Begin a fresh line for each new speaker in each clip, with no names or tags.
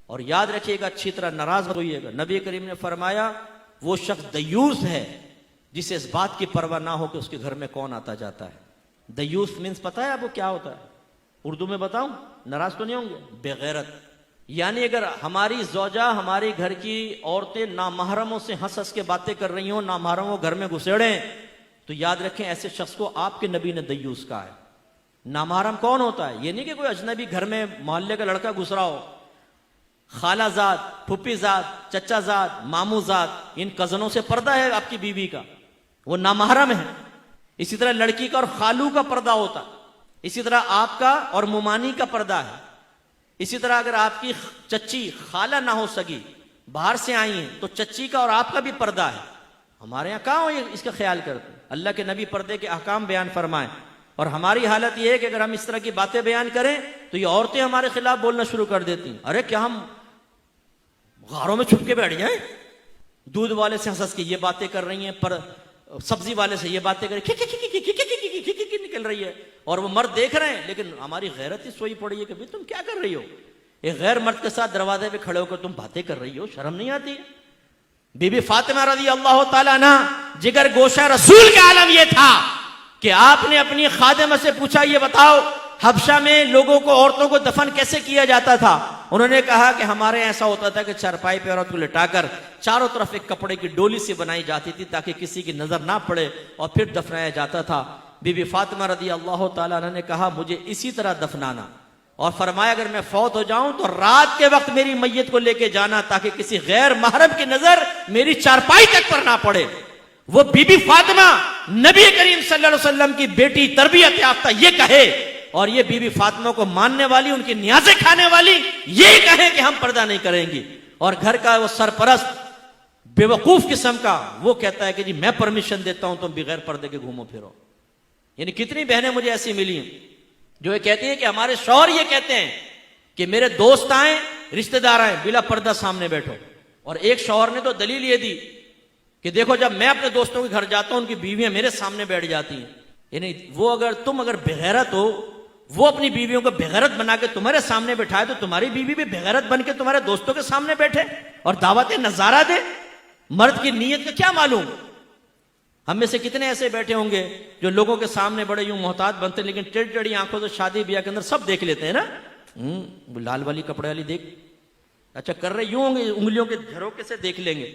और याद रखिएगा, अच्छी तरह नाराज होइएगा। नबी करीम ने फरमाया वो शख्स दयूस है जिसे इस बात की परवाह ना हो कि उसके घर में कौन आता जाता है। दयूस मीन्स पता है आपको क्या होता है? उर्दू में बताऊं, नाराज तो नहीं होंगे? बेगैरत। यानी अगर हमारी ज़ौजा, हमारी घर की औरतें नामहरमों से हंस हंस के बातें कर रही हो, नामहरमों घर में घुसेड़े, तो याद रखें ऐसे शख्स को आपके नबी ने दयूस कहा है। नामहरम कौन होता है? ये नहीं कि कोई अजनबी घर में मोहल्ले का लड़का घुस रहा हो, खालाजाद, फुप्पीजाद, चचाजाद, मामूजाद, इन कजनों से पर्दा है आपकी बीवी का, वो नामहरम है। इसी तरह लड़की का और खालू का पर्दा होता है, इसी तरह आपका और मुमानी का पर्दा है। इसी तरह अगर आपकी चच्ची खाला ना हो सकी, बाहर से आई हैं, तो चच्ची का और आपका भी पर्दा है। हमारे यहाँ कहाँ हो ये इसका ख्याल करते? अल्लाह के नबी पर्दे के अहकाम बयान फरमाएं, और हमारी हालत यह है कि अगर हम इस तरह की बातें बयान करें तो ये औरतें हमारे खिलाफ बोलना शुरू कर देती हैं। अरे क्या हम गारों में छुप के बैठ जाए? दूध वाले से हंस के ये बातें कर रही हैं, पर सब्जी वाले से ये बातें कर निकल रही है, और वो मर्द देख रहे हैं, लेकिन हमारी गैरत ही सोई पड़ी है कि भाई तुम क्या कर रही हो? एक गैर मर्द के साथ दरवाजे पे खड़े होकर तुम बातें कर रही हो, शर्म नहीं आती? बीबी फातिमा रज़ी अल्लाह ताला अन्हा, जिगर गोशा रसूल का आलम यह था कि आपने अपनी खादिमा से पूछा, ये बताओ हबशा में लोगों को, औरतों को दफन कैसे किया जाता था? उन्होंने कहा कि हमारे ऐसा होता था कि चारपाई पे औरत को लिटाकर चारों तरफ एक कपड़े की डोली से बनाई जाती थी ताकि किसी की नजर ना पड़े, और फिर दफनाया जाता था। बीबी फातिमा रज़ी अल्लाह ताला अन्हा ने कहा मुझे इसी तरह दफनाना, और फरमाया अगर मैं फौत हो जाऊं तो रात के वक्त मेरी मैयत को लेके जाना ताकि किसी गैर महरम की नजर मेरी चारपाई तक पर ना पड़े। वो बीबी फातिमा नबी करीम सल्लल्लाहु अलैहि वसल्लम की बेटी, तरबियत याफ्ता, ये कहे, और ये बीबी फातिमा को मानने वाली, उनकी न्याज़ें खाने वाली, ये कहे कि हम पर्दा नहीं करेंगी। और घर का वो सरपरस्त बेवकूफ किस्म का, वो कहता है कि जी मैं परमिशन देता हूं तुम बगैर पर्दे के घूमो फिरो। यानी कितनी बहनें मुझे ऐसी मिली जो ये कहती है कि हमारे शौहर ये कहते हैं कि मेरे दोस्त आए, रिश्तेदार आए, बिला पर्दा सामने बैठो। और एक शौहर ने तो दलील ये दी कि देखो जब मैं अपने दोस्तों के घर जाता हूं उनकी बीवियां मेरे सामने बैठ जाती हैं। यानी वो तुम अगर बेगैरत हो, वो अपनी बीवियों को बेगैरत बना के तुम्हारे सामने बैठाए, तो तुम्हारी बीवी भी बेगैरत बन के तुम्हारे दोस्तों के सामने बैठे और दावत नजारा दे। मर्द की नीयत का क्या मालूम? हम में से कितने ऐसे बैठे होंगे जो लोगों के सामने बड़े यूं मोहतात बनते हैं, लेकिन टेढ़ी टेढ़ी आंखों से शादी ब्याह के अंदर सब देख लेते हैं ना। लाल वाली कपड़े वाली देख, अच्छा कर रहे यूं होंगे, उंगलियों के झरोके से देख लेंगे।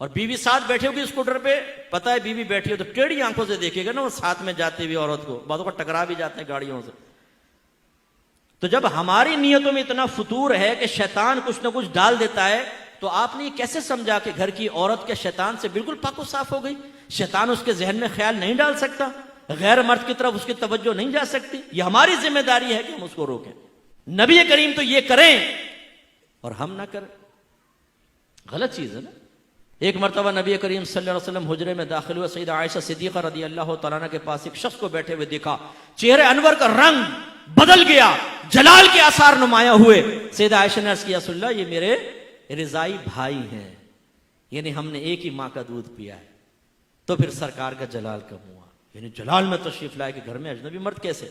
और बीवी साथ बैठे होगी स्कूटर पे, पता है बीवी बैठी हो, तो टेढ़ी आंखों से देखेगा ना वो साथ में जाती हुई औरत को, बातों का टकरा भी जाते हैं गाड़ियों से। तो जब हमारी नीयतों में इतना फतूर है कि शैतान कुछ ना कुछ डाल देता है, तो आपने कैसे समझा कि घर की औरत के शैतान से बिल्कुल पाको साफ हो गई? शैतान उसके जहन में ख्याल नहीं डाल सकता, गैर मर्द की तरफ उसकी तवज्जो नहीं जा सकती। ये हमारी जिम्मेदारी है कि हम उसको रोकें। नबी करीम तो ये करें और हम ना करें, गलत चीज है ना। एक मरतबा नबी करीम सल्लल्लाहु अलैहि वसल्लम हुजरे में दाखिल हुए, सईदा आयशा सिद्दीक़ा रज़ी अल्लाह तआला अन्हा के पास एक शख्स को बैठे हुए देखा, चेहरे अनवर का रंग बदल गया, जलाल के आसार नुमाया हुए। सईदा आयशा ने अर्ज़ किया, रसूलल्लाह ये मेरे रिज़ाई भाई हैं, यानी हमने एक ही माँ का दूध पिया है। तो फिर सरकार का जलाल कम हुआ, यानी जलाल में तशरीफ लाए कि घर में अजनबी मर्द कैसे?